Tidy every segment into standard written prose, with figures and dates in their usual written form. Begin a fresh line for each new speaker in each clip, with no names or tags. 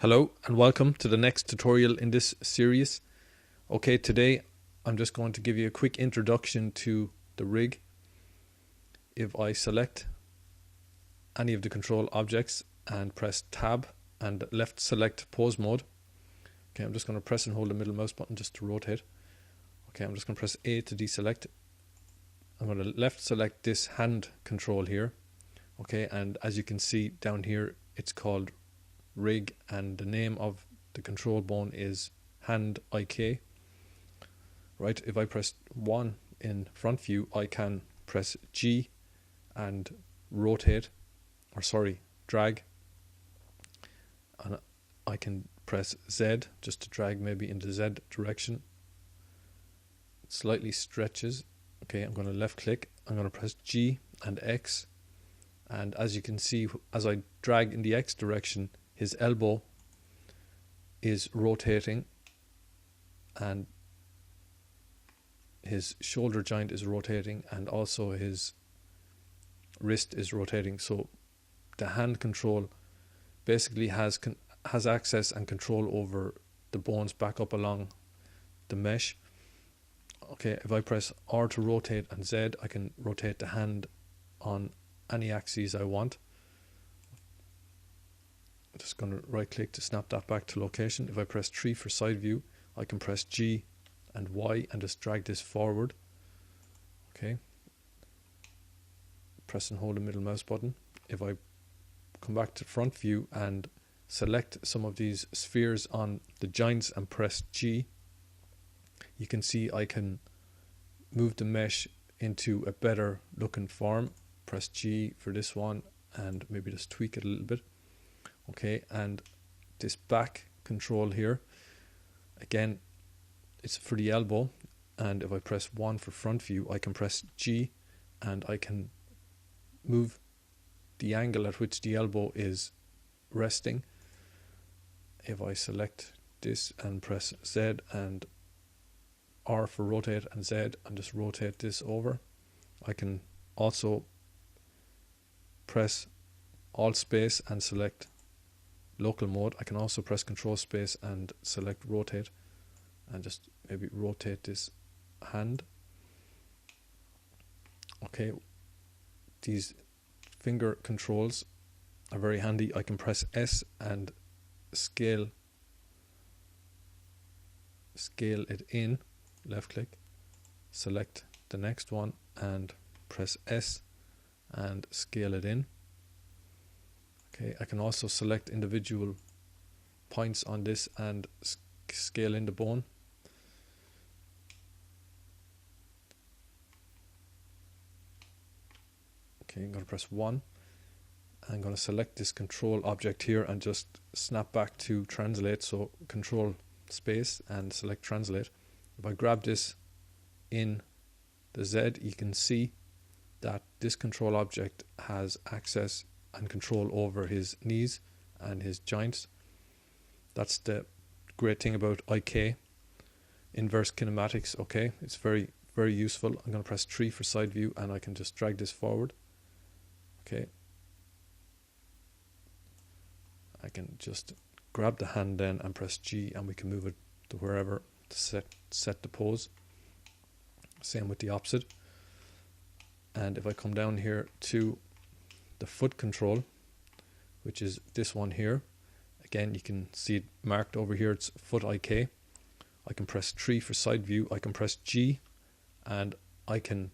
Hello and welcome to the next tutorial in this series. Okay, today I'm just going to give you a quick introduction to the rig. If I select any of the control objects and press tab and left select pose mode, okay, I'm just going to press and hold the middle mouse button just to rotate. Okay, I'm just going to press A to deselect. I'm going to left select this hand control here. Okay, and as you can see down here, it's called rig and the name of the control bone is hand IK. Right, if I press 1 in front view, I can press G and rotate, or sorry, drag, and I can press Z just to drag maybe in the Z direction. It slightly stretches. Okay, I'm going to left click, I'm going to press G and X, and as you can see, as I drag in the X direction, his elbow is rotating and his shoulder joint is rotating and also his wrist is rotating. So the hand control basically has access and control over the bones back up along the mesh. Okay, if I press R to rotate and Z, I can rotate the hand on any axes I want. I'm just going to right click to snap that back to location. If I press 3 for side view, I can press G and Y and just drag this forward. Okay. Press and hold the middle mouse button. If I come back to front view and select some of these spheres on the joints and press G, you can see I can move the mesh into a better looking form. Press G for this one and maybe just tweak it a little bit. Okay, and this back control here, again, it's for the elbow, and if I press 1 for front view, I can press G and I can move the angle at which the elbow is resting. If I select this and press Z and R for rotate and Z and just rotate this over, I can also press Alt space and select local mode. I can also press control space and select rotate and just maybe rotate this hand. Okay, these finger controls are very handy. I can press S and scale it in, left click, select the next one and press S and scale it in. Okay, I can also select individual points on this and scale in the bone. Okay, I'm going to press 1. I'm going to select this control object here and just snap back to translate. So control space and select translate. If I grab this in the Z, you can see that this control object has access and control over his knees and his joints. That's the great thing about IK, inverse kinematics. Okay, it's very, very useful. I'm going to press 3 for side view and I can just drag this forward. Okay, I can just grab the hand then and press G and we can move it to wherever to set the pose. Same with the opposite. And if I come down here to the foot control, which is this one here, again you can see it marked over here, it's foot IK. I can press 3 for side view, I can press G and I can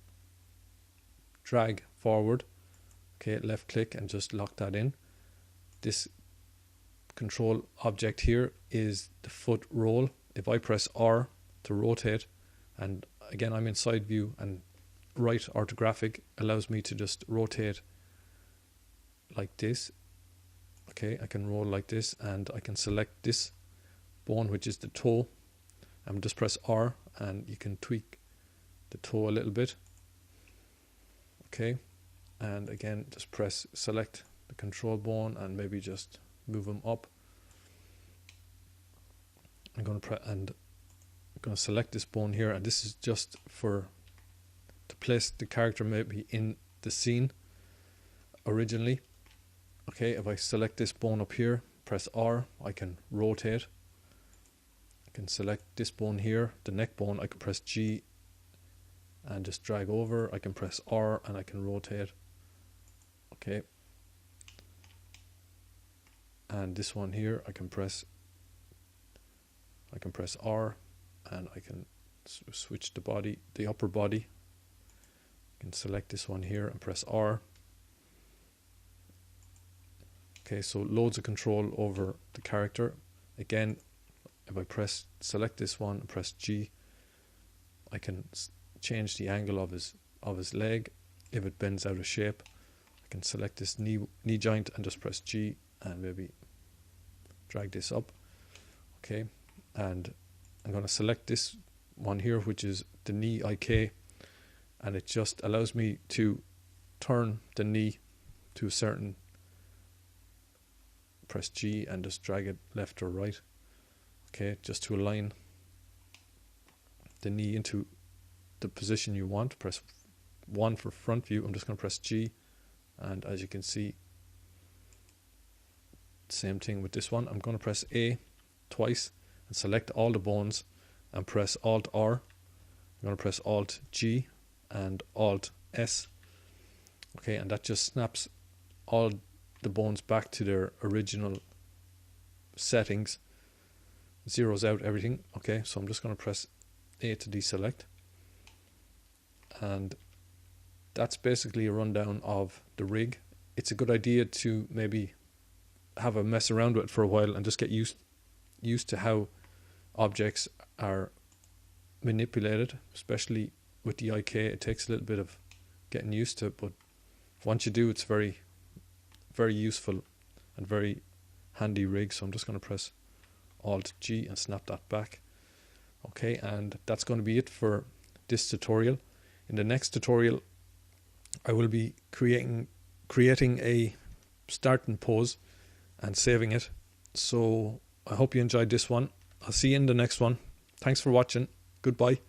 drag forward. Okay, left click and just lock that in. This control object here is the foot roll. If I press R to rotate, and again I'm in side view, and right orthographic allows me to just rotate like this. Okay, I can roll like this and I can select this bone, which is the toe, and just press R and you can tweak the toe a little bit. Okay, and again just press select the control bone and maybe just move them up. I'm going to select this bone here, and this is just to place the character maybe in the scene originally. Okay, if I select this bone up here, press R, I can rotate. I can select this bone here, the neck bone. I can press G and just drag over. I can press R and I can rotate. Okay. And this one here, I can press R and I can switch the body, the upper body. I can select this one here and press R. Okay, so loads of control over the character. Again, if I select this one and press G, I can change the angle of his leg. If it bends out of shape, I can select this knee joint and just press G and maybe drag this up. Okay, and I'm going to select this one here, which is the knee IK, and it just allows me to turn the knee to a certain. Press G and just drag it left or right. Okay, just to align the knee into the position you want. Press 1 for front view. I'm just going to press G, and as you can see, same thing with this one. I'm going to press A twice and select all the bones and press Alt R. I'm going to press Alt G and Alt S. Okay, and that just snaps all the bones back to their original settings, zeroes out everything. Okay, so I'm just going to press A to deselect, and that's basically a rundown of the rig. It's a good idea to maybe have a mess around with it for a while and just get used to how objects are manipulated, especially with the IK. It takes a little bit of getting used to, but once you do, it's very useful and very handy rig. So I'm just going to press Alt G and snap that back. Okay, and that's going to be it for this tutorial. In the next tutorial, I will be creating a starting pose and saving it. So I hope you enjoyed this one. I'll see you in the next one. Thanks for watching. Goodbye.